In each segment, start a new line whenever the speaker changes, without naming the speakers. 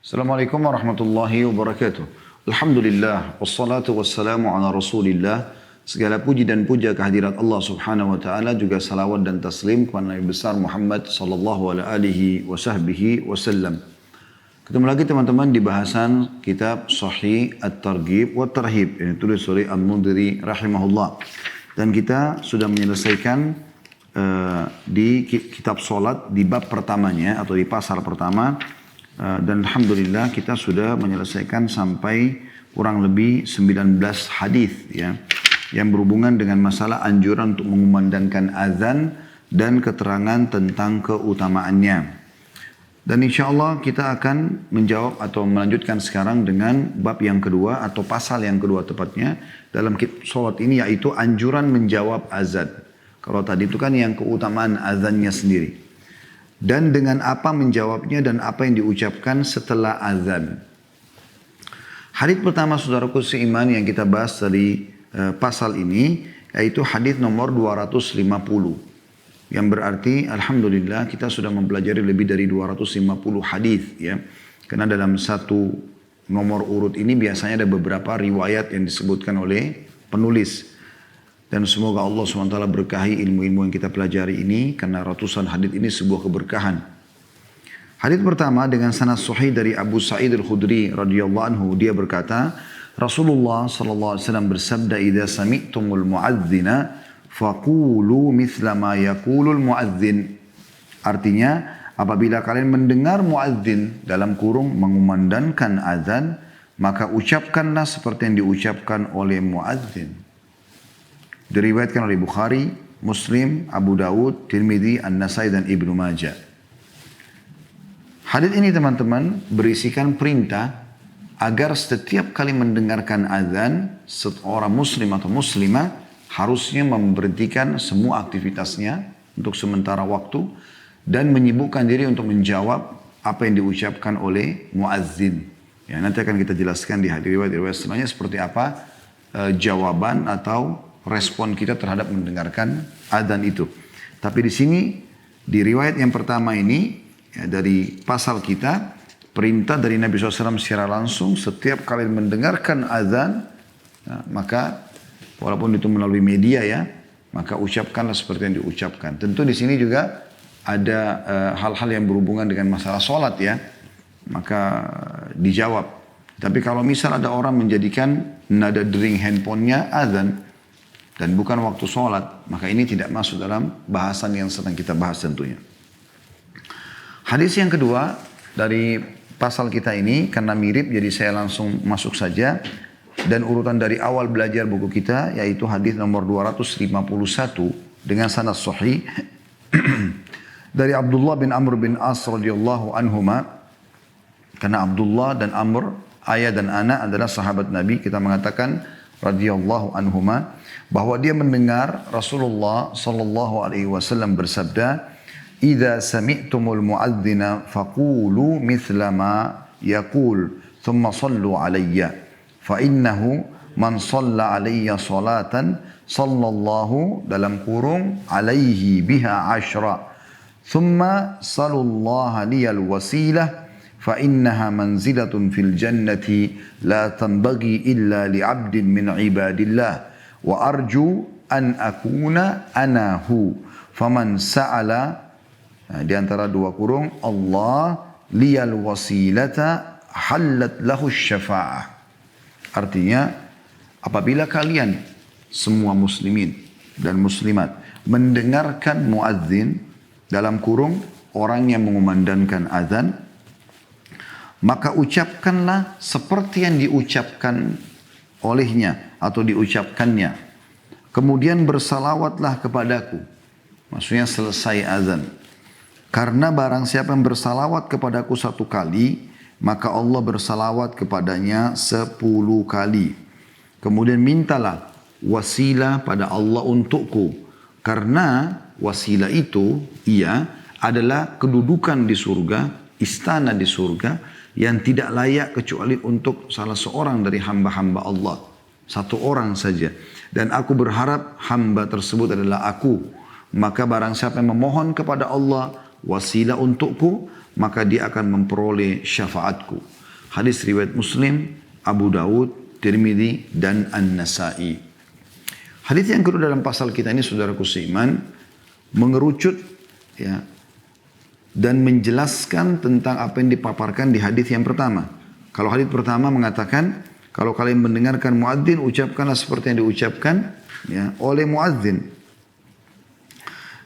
Assalamualaikum warahmatullahi wabarakatuh. Alhamdulillah, wassalatu wassalamu ala rasulillah. Segala puji dan puja kehadirat Allah subhanahu wa ta'ala, juga salawat dan taslim kepada Nabi besar Muhammad sallallahu alaihi wasallam. Ketemu lagi teman-teman di bahasan kitab Sahih At-Targhib wa Tarhib yang ditulis oleh Al-Mundhiri rahimahullah. Dan kita sudah menyelesaikan di kitab solat di bab pertamanya atau di pasal pertama. Dan Alhamdulillah kita sudah menyelesaikan sampai kurang lebih 19 hadis ya, yang berhubungan dengan masalah anjuran untuk mengumandangkan azan dan keterangan tentang keutamaannya. Dan insya Allah kita akan menjawab atau melanjutkan sekarang dengan bab yang kedua atau pasal yang kedua tepatnya dalam kitab solat ini, yaitu anjuran menjawab azan. Kalau tadi itu kan yang keutamaan azannya sendiri. Dan dengan apa menjawabnya dan apa yang diucapkan setelah azan. Hadis pertama saudaraku seiman yang kita bahas dari pasal ini, yaitu hadis nomor 250. Yang berarti Alhamdulillah kita sudah mempelajari lebih dari 250 hadis ya. Karena dalam satu nomor urut ini biasanya ada beberapa riwayat yang disebutkan oleh penulis. Dan semoga Allah SWT berkahi ilmu-ilmu yang kita pelajari ini, karena ratusan hadits ini sebuah keberkahan. Hadits pertama dengan sanad sahih dari Abu Sa'id Al-Khudri radhiyallahu anhu, dia berkata, Rasulullah SAW bersabda, "Idza sami'tumul mu'adzina faqulu mithla ma yaqulul mu'adzin." Artinya, apabila kalian mendengar muadzin dalam kurung mengumandangkan azan, maka ucapkanlah seperti yang diucapkan oleh muadzin. Diriwayatkan oleh Bukhari, Muslim, Abu Dawud, Tirmidzi, An-Nasai dan Ibnu Majah. Hadits ini teman-teman berisikan perintah agar setiap kali mendengarkan azan, seorang muslim atau muslimah harusnya memberhentikan semua aktivitasnya untuk sementara waktu dan menyibukkan diri untuk menjawab apa yang diucapkan oleh muazzin. Ya, nanti akan kita jelaskan di riwayat-riwayat setelahnya seperti apa jawaban atau respon kita terhadap mendengarkan adzan itu. Tapi di sini di riwayat yang pertama ini ya, dari pasal kita, perintah dari Nabi SAW secara langsung setiap kali mendengarkan adzan ya, maka walaupun itu melalui media ya, maka ucapkanlah seperti yang diucapkan. Tentu di sini juga ada hal-hal yang berhubungan dengan masalah sholat ya, maka dijawab. Tapi kalau misal ada orang menjadikan nada dering handphonenya adzan dan bukan waktu sholat, maka ini tidak masuk dalam bahasan yang sedang kita bahas tentunya. Hadis yang kedua dari pasal kita ini, karena mirip jadi saya langsung masuk saja. Dan urutan dari awal belajar buku kita, yaitu hadis nomor 251 dengan sanad sahih dari Abdullah bin Amr bin As radhiyallahu anhuma. Karena Abdullah dan Amr, ayah dan anak adalah sahabat Nabi, kita mengatakan radhiyallahu anhuma, bahwa dia mendengar Rasulullah sallallahu alaihi wasallam bersabda, "Idza sami'tumul mu'adzina faqulu mithla ma yaqul, thumma sallu alayya, fa innahu man shalla alayya salatan sallallahu dalam kurung alaihi biha ashra, thumma salullaha liyal wasilah, fa innaha manzilatun fil jannati la tanbaghi illa li'abdin min ibadillah. Wa arju an akuna anahu. Faman sa'ala," di antara dua kurung, "Allah liyal wasilata halat lahu syafa'ah." Artinya, apabila kalian semua muslimin dan muslimat mendengarkan muadzin dalam kurung orang yang mengumandangkan azan, maka ucapkanlah seperti yang diucapkan olehnya atau diucapkannya. Kemudian bersalawatlah kepadaku. Maksudnya selesai azan. Karena barang siapa yang bersalawat kepadaku satu kali, maka Allah bersalawat kepadanya 10 kali. Kemudian mintalah wasilah pada Allah untukku. Karena wasilah itu, ia adalah kedudukan di surga, istana di surga, yang tidak layak kecuali untuk salah seorang dari hamba-hamba Allah. Satu orang saja. Dan aku berharap hamba tersebut adalah aku. Maka barang siapa yang memohon kepada Allah wasilah untukku, maka dia akan memperoleh syafaatku. Hadis riwayat Muslim, Abu Daud, Tirmidzi, dan An-Nasai. Hadis yang kedua dalam pasal kita ini, saudaraku seiman, mengerucut ya, dan menjelaskan tentang apa yang dipaparkan di hadis yang pertama. Kalau hadis pertama mengatakan, kalau kalian mendengarkan muadzin, ucapkanlah seperti yang diucapkan ya, oleh muadzin.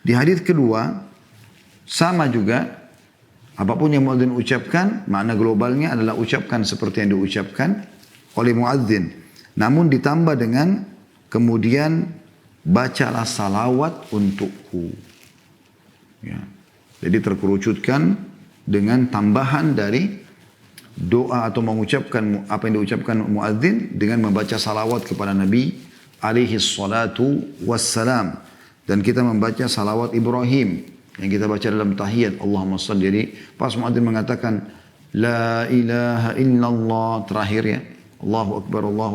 Di hadis kedua, sama juga, apapun yang muadzin ucapkan, makna globalnya adalah ucapkan seperti yang diucapkan oleh muadzin. Namun ditambah dengan kemudian bacalah salawat untukku. Ya. Jadi terkerucutkan dengan tambahan dari doa atau mengucapkan apa yang diucapkan muadzin dengan membaca salawat kepada Nabi alaihi salatu wassalam. Dan kita membaca salawat Ibrahim yang kita baca dalam tahiyat. Allahumma salli. Jadi pas muadzin mengatakan la ilaha illallah terakhir ya, Allahu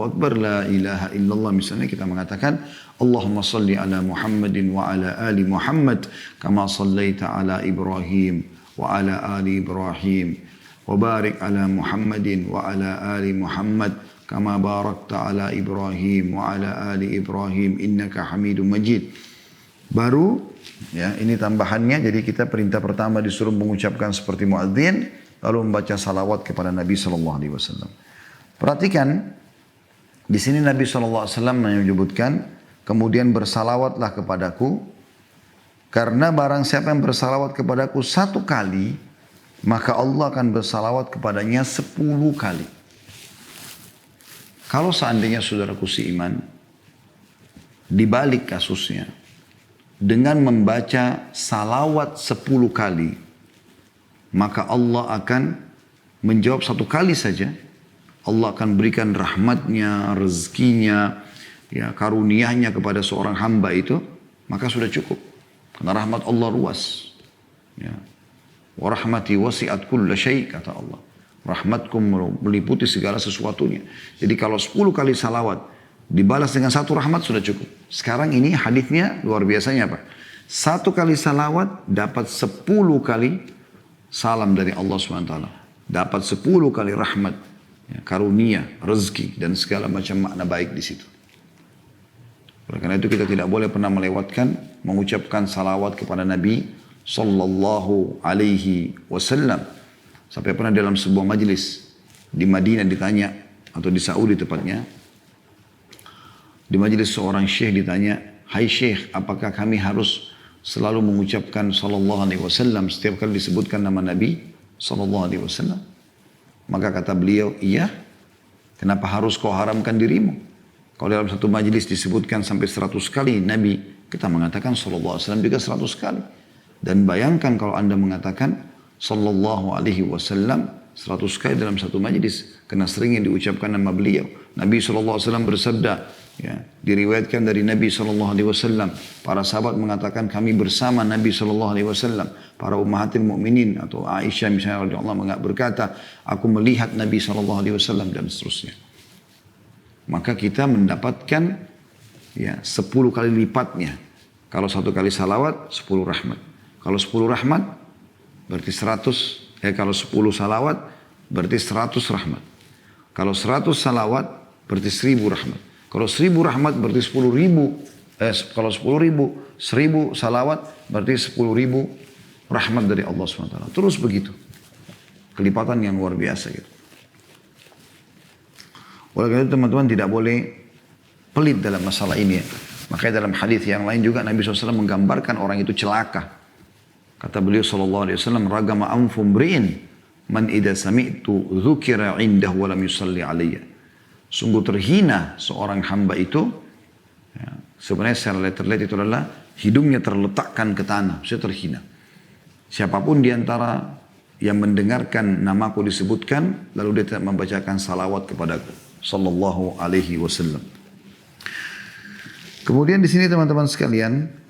Akbar, la ilaha illallah. Misalnya kita mengatakan, Allahumma salli ala Muhammadin wa ala ali Muhammad, kama sallaita ala Ibrahim wa ala ali Ibrahim, wa barik ala Muhammadin wa ala ali Muhammad, kama barakta ala Ibrahim wa ala ali Ibrahim, innaka hamidun majid. Baru, ya ini tambahannya, jadi kita perintah pertama disuruh mengucapkan seperti muadzin, lalu membaca salawat kepada Nabi SAW. Perhatikan, di sini Nabi SAW menyebutkan, kemudian bersalawatlah kepadaku, karena barang siapa yang bersalawat kepadaku 1 kali, maka Allah akan bersalawat kepadanya 10 kali. Kalau seandainya saudaraku seiman, dibalik kasusnya, dengan membaca salawat 10 kali, maka Allah akan menjawab 1 kali saja. Allah akan berikan rahmatnya, rezekinya, ya, karunianya kepada seorang hamba itu, maka sudah cukup. Karena rahmat Allah luas. Ya. Wa rahmati wasi'at kulla syai', kata Allah. Rahmatku meliputi segala sesuatunya. Jadi kalau 10 kali salawat dibalas dengan 1 rahmat sudah cukup. Sekarang ini hadisnya luar biasanya apa? 1 kali salawat dapat 10 kali salam dari Allah SWT. Dapat 10 kali rahmat, ya, karunia, rezeki, dan segala macam makna baik di situ. Oleh karena itu kita tidak boleh pernah melewatkan mengucapkan salawat kepada Nabi Sallallahu Alaihi Wasallam. Sampai pernah dalam sebuah majlis di Madinah ditanya, atau di Saudi tepatnya, di majlis seorang syekh ditanya, hai syekh, apakah kami harus selalu mengucapkan Sallallahu Alaihi Wasallam setiap kali disebutkan nama Nabi Sallallahu Alaihi Wasallam? Maka kata beliau, iya. Kenapa harus kau haramkan dirimu? Kalau dalam satu majlis disebutkan sampai 100 kali Nabi, kita mengatakan Sallallahu Alaihi Wasallam juga 100 kali. Dan bayangkan kalau anda mengatakan Sallallahu Alaihi Wasallam 100 kali dalam satu majlis, karena sering yang diucapkan nama beliau. Nabi Sallallahu Alaihi Wasallam bersabda, ya, diriwayatkan dari Nabi Sallallahu Alaihi Wasallam, para sahabat mengatakan kami bersama Nabi Sallallahu Alaihi Wasallam. Para ummahatil mu'minin atau Aisyah misalnya radhiyallahu anha berkata, aku melihat Nabi Sallallahu Alaihi Wasallam, dan seterusnya. Maka kita mendapatkan ya 10 kali lipatnya. Kalau 1 kali salawat 10 rahmat. Kalau 10 rahmat berarti 100. Kalau 10 salawat berarti 100 rahmat. Kalau 100 salawat berarti 1000 rahmat. Kalau 1000 rahmat berarti 10.000. Kalau 10.000, 1000 salawat berarti 10.000 rahmat dari Allah SWT. Terus begitu. Kelipatan yang luar biasa gitu. Oleh karena itu teman-teman tidak boleh pelit dalam masalah ini ya. Makanya dalam hadis yang lain juga Nabi SAW menggambarkan orang itu celaka. Kata beliau SAW, ragama anfum bri'in man idha sami'tu dhukira indah walam yusalli alaiya. Sungguh terhina seorang hamba itu, ya, sebenarnya secara letterlet itu adalah hidungnya terletakkan ke tanah, saya terhina. Siapapun diantara yang mendengarkan namaku disebutkan, lalu dia tidak membacakan salawat kepadaku, Sallallahu Alaihi Wasallam. Kemudian di sini teman-teman sekalian,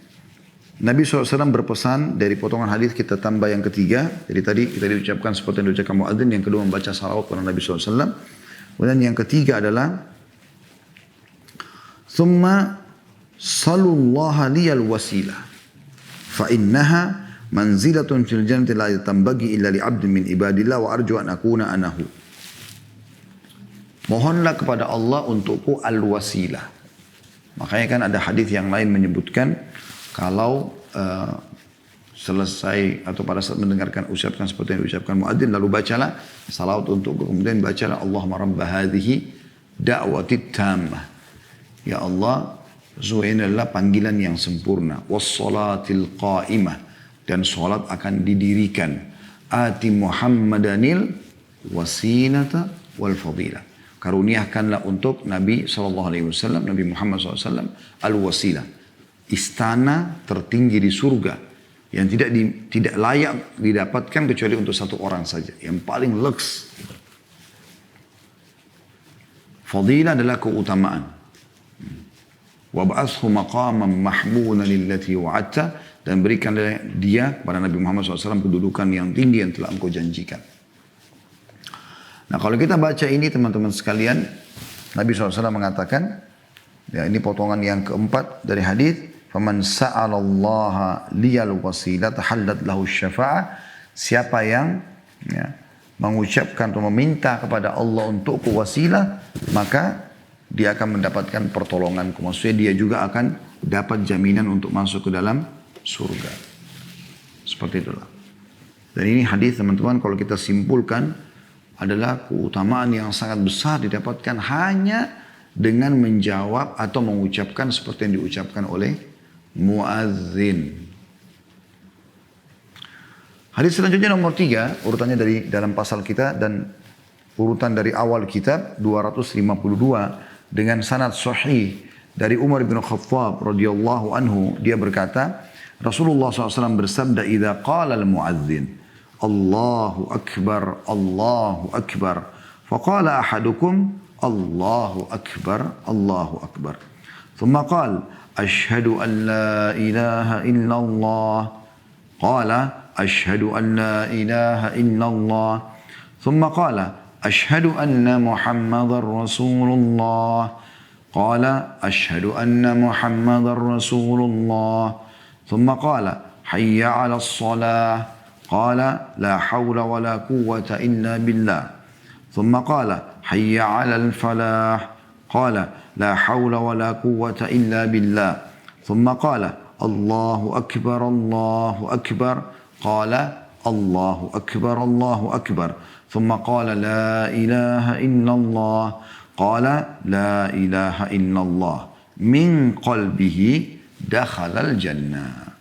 Nabi SAW berpesan dari potongan hadis kita tambah yang ketiga. Jadi tadi kita diucapkan seperti yang diucapkan muadzin, yang kedua membaca salawat kepada Nabi SAW. Kemudian yang ketiga adalah Thumma salullaha liyal wasilah fa innaha manzilatun fil jannati la tambagi illa li 'abdin min ibadillah wa arju an akuna anahu. Mohonlah kepada Allah untukku al-wasilah. Makanya kan ada hadis yang lain menyebutkan kalau selesai atau pada saat mendengarkan ucapkan seperti yang diucapkan muadzin, lalu bacalah salawat untukku, kemudian bacalah Allahumma rabb hadhihi da'wati tammah. Ya Allah, ini adalah panggilan yang sempurna. Wassalatil qa'imah, dan salat akan didirikan. Ati Muhammadanil wasilata wal fadilah. Karuniakanlah untuk Nabi SAW, Nabi Muhammad SAW, al-wasilah. Istana tertinggi di surga yang tidak layak didapatkan kecuali untuk satu orang saja, yang paling leks. Fadilah adalah keutamaan. Wa ba'athu maqaman mahmudan lillati wa'adta, dan berikan dia kepada Nabi Muhammad SAW kedudukan yang tinggi yang telah engkau janjikan. Nah, kalau kita baca ini teman-teman sekalian, Nabi SAW mengatakan, ya ini potongan yang keempat dari hadis, faman sa'alallaha liyal wasilah tahallat lahu syafa'ah. Siapa yang mengucapkan atau meminta kepada Allah untuk wasilah, maka dia akan mendapatkan pertolongan. Maksudnya dia juga akan dapat jaminan untuk masuk ke dalam surga. Seperti itulah. Dan ini hadis teman-teman kalau kita simpulkan adalah keutamaan yang sangat besar didapatkan hanya dengan menjawab atau mengucapkan seperti yang diucapkan oleh muadzin. Hadis selanjutnya nomor 3, urutannya dari dalam pasal kita dan urutan dari awal kitab 252 dengan sanad sahih dari Umar bin Khattab radhiyallahu anhu. Dia berkata, Rasulullah SAW bersabda, "Idza qala al-muadzin, Allahu akbar, Allahu akbar, faqala ahadukum, Allahu akbar, Allahu akbar. Thumma qala, ashhadu an la ilaha illallah." Qala, ashhadu an la ilaha illallah. Thumma qala, ashhadu anna Muhammadar Rasulullah. Qala, ashhadu anna Muhammadar Rasulullah. Thumma qala, hayya 'alas salah. Qala, la hawla wa la quwwata illa billah. Thumma qala, hayya 'alal falah. Qala, la hawla wa la quwwata illa billah. Thumma qala, Allahu akbar, Allahu akbar. Qala, Allahu akbar, Allahu akbar. Thumma qala, la ilaha illallah. Qala, la ilaha illallah. Min qalbihi dakhalal jannah.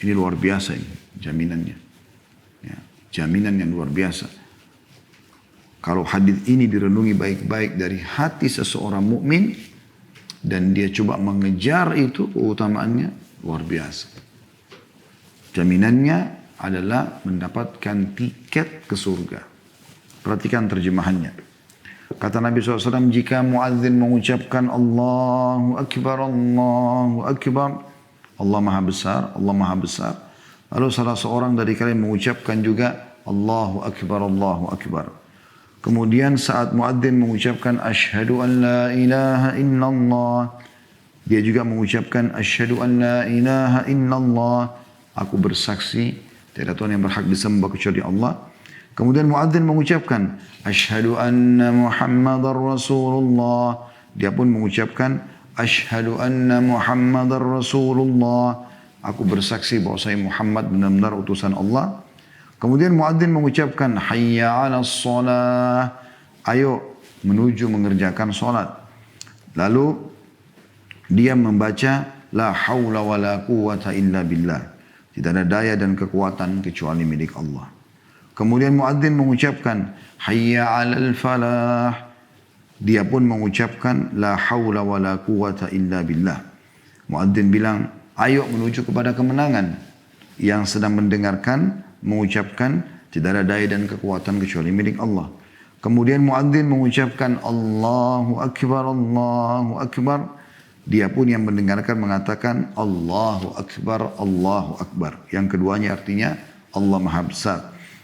Ini luar biasa ini jaminannya. Ya, jaminan yang luar biasa. Kalau hadis ini direnungi baik-baik dari hati seseorang mukmin dan dia coba mengejar itu, keutamaannya luar biasa. Jaminannya adalah mendapatkan tiket ke surga. Perhatikan terjemahannya. Kata Nabi SAW, jika muadzin mengucapkan Allahu Akbar, Allahu Akbar, Allah Maha Besar, Allah Maha Besar. Lalu salah seorang dari kalian mengucapkan juga Allahu Akbar, Allahu Akbar. Kemudian saat muadzin mengucapkan asyhadu an la ilaha illallah, dia juga mengucapkan asyhadu an la ilaha illallah, aku bersaksi tiada Tuhan yang berhak disembah kecuali Allah. Kemudian muadzin mengucapkan asyhadu anna Muhammadar Rasulullah, dia pun mengucapkan asyhadu anna Muhammadar Rasulullah, aku bersaksi bahwa saya Muhammad benar-benar utusan Allah. Kemudian muadzin mengucapkan hayya 'alas shalah, ayo menuju mengerjakan salat. Lalu dia membaca la haula wa la quwwata illa billah, tidak ada daya dan kekuatan kecuali milik Allah. Kemudian muadzin mengucapkan hayya 'alal falah, dia pun mengucapkan la haula wa la quwwata illa billah. Muadzin bilang ayo menuju kepada kemenangan. Yang sedang mendengarkan mengucapkan tidak ada daya dan kekuatan kecuali milik Allah. Kemudian muadzin mengucapkan Allahu Akbar, Allahu Akbar. Dia pun yang mendengarkan mengatakan Allahu Akbar, Allahu Akbar. Yang keduanya artinya Allah Maha Besar.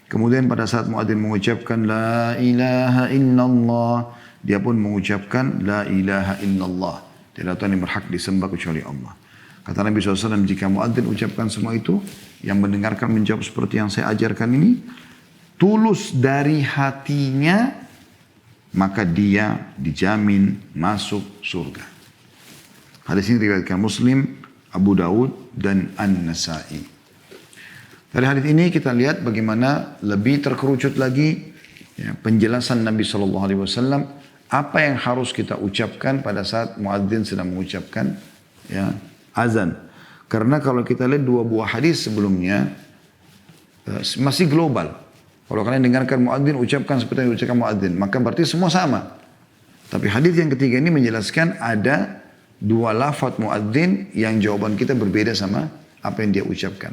Kemudian pada saat muadzin mengucapkan la ilaha illallah, dia pun mengucapkan la ilaha illallah, tidak Tuhan yang berhak disembah kecuali Allah. Kata Nabi SAW, jika muadzin ucapkan semua itu, yang mendengarkan menjawab seperti yang saya ajarkan ini, tulus dari hatinya, maka dia dijamin masuk surga. Hadis ini diriwayatkan Muslim, Abu Daud, dan An-Nasai. Dari hadis ini kita lihat bagaimana lebih terkerucut lagi ya, penjelasan Nabi SAW apa yang harus kita ucapkan pada saat muadzin sedang mengucapkan ya, azan. Karena kalau kita lihat dua buah hadis sebelumnya masih global. Kalau kalian dengarkan muadzin ucapkan seperti yang diucapkan muadzin, maka berarti semua sama. Tapi hadis yang ketiga ini menjelaskan ada dua lafaz muadzin yang jawaban kita berbeda sama apa yang dia ucapkan.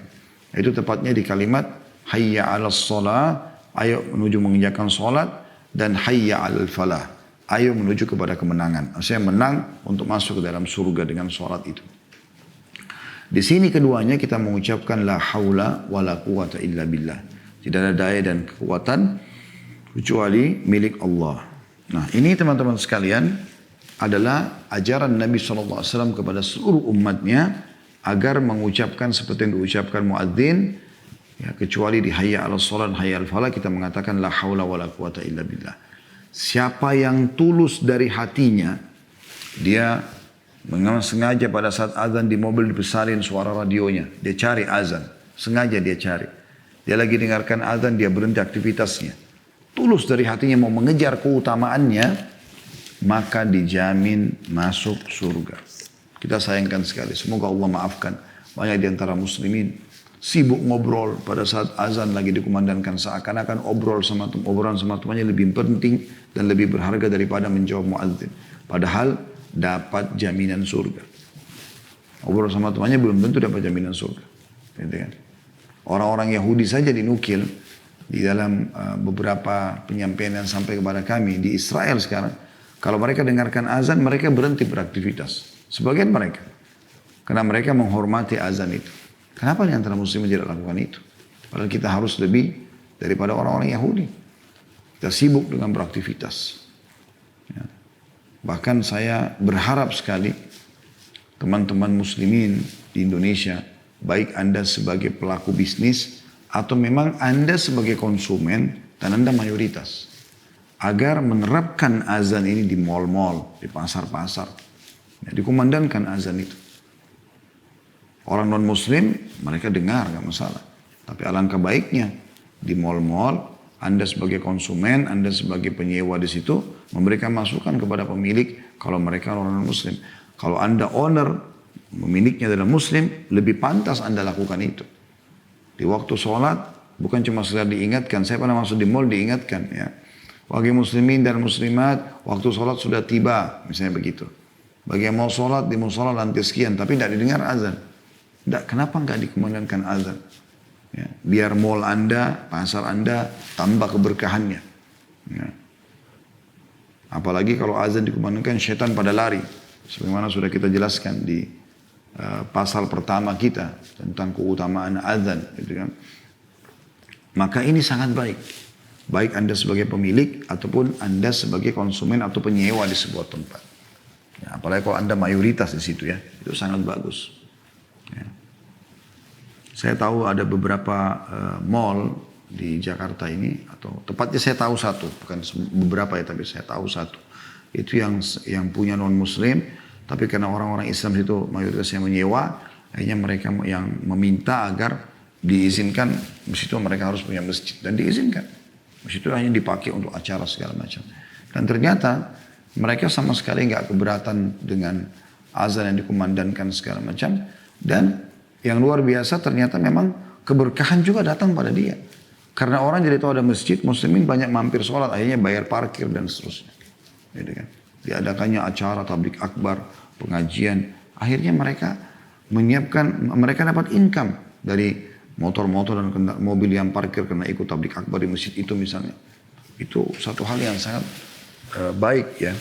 Itu tepatnya di kalimat hayya 'alas shalah, ayo menuju mengerjakan salat, dan hayya 'alal falah, ayo menuju kepada kemenangan. Maksudnya menang untuk masuk ke dalam surga dengan salat itu. Di sini keduanya kita mengucapkan la haula wala quwata illa billah. Tidak ada daya dan kekuatan kecuali milik Allah. Nah, ini teman-teman sekalian adalah ajaran Nabi SAW kepada seluruh umatnya agar mengucapkan seperti yang diucapkan muadzin, ya, kecuali di hayya 'alas shalah, hayya 'alal falah kita mengatakan la haula wala quwata illa billah. Siapa yang tulus dari hatinya, dia sengaja pada saat azan di mobil dibesarin suara radionya, dia cari azan, sengaja dia cari. Dia lagi dengarkan azan, dia berhenti aktivitasnya. Tulus dari hatinya mau mengejar keutamaannya, maka dijamin masuk surga. Kita sayangkan sekali, semoga Allah maafkan banyak di antara muslimin sibuk ngobrol pada saat azan lagi dikumandangkan, seakan-akan obrolan sama temannya lebih penting dan lebih berharga daripada menjawab muadzin. Padahal dapat jaminan surga. Obrol sama temannya belum tentu dapat jaminan surga. Gitu kan? Orang-orang Yahudi saja dinukil di dalam beberapa penyampaian yang sampai kepada kami di Israel sekarang. Kalau mereka dengarkan azan, mereka berhenti beraktivitas. Sebagian mereka. Karena mereka menghormati azan itu. Kenapa di antara muslimin tidak lakukan itu? Padahal kita harus lebih daripada orang-orang Yahudi. Kita sibuk dengan beraktivitas. Ya. Bahkan saya berharap sekali teman-teman muslimin di Indonesia, baik Anda sebagai pelaku bisnis atau memang Anda sebagai konsumen dan Anda mayoritas, agar menerapkan azan ini di mal-mal, di pasar-pasar. Ya, dikumandangkan azan itu. Orang non-muslim mereka dengar gak masalah. Tapi alangkah baiknya di mal-mal Anda sebagai konsumen, Anda sebagai penyewa di situ memberikan masukan kepada pemilik kalau mereka orang non-muslim. Kalau Anda owner, pemiliknya adalah muslim, lebih pantas Anda lakukan itu. Di waktu sholat bukan cuma sekedar diingatkan. Saya pernah masuk di mal diingatkan ya. Bagi muslimin dan muslimat, waktu sholat sudah tiba, misalnya begitu. Bagi yang mau sholat di musola lantai sekian, tapi tidak didengar azan. Kenapa enggak dikumandangkan azan? Ya, biar mall Anda, pasar Anda tambah keberkahannya. Ya. Apalagi kalau azan dikumandangkan, syaitan pada lari. Sebagaimana sudah kita jelaskan di pasal pertama kita tentang keutamaan azan. Gitu kan. Maka ini sangat baik. Baik Anda sebagai pemilik ataupun Anda sebagai konsumen atau penyewa di sebuah tempat. Ya, apalagi kalau Anda mayoritas di situ ya, itu sangat bagus. Ya. Saya tahu ada beberapa mall di Jakarta ini, atau tepatnya saya tahu satu, bukan beberapa ya, tapi saya tahu satu. Itu yang punya non-muslim, tapi karena orang-orang Islam itu mayoritasnya menyewa, akhirnya mereka yang meminta agar diizinkan, di situ mereka harus punya masjid, dan diizinkan. Masjid itu hanya dipakai untuk acara segala macam. Dan ternyata mereka sama sekali nggak keberatan dengan azan yang dikumandangkan segala macam, dan yang luar biasa ternyata memang keberkahan juga datang pada dia. Karena orang jadi tahu ada masjid, muslimin banyak mampir sholat, akhirnya bayar parkir dan seterusnya. Gitu kan. Diadakannya acara tablik akbar, pengajian. Akhirnya mereka menyiapkan, mereka dapat income dari motor-motor dan mobil yang parkir karena ikut tablik akbar di masjid itu misalnya. Itu satu hal yang sangat baik ya.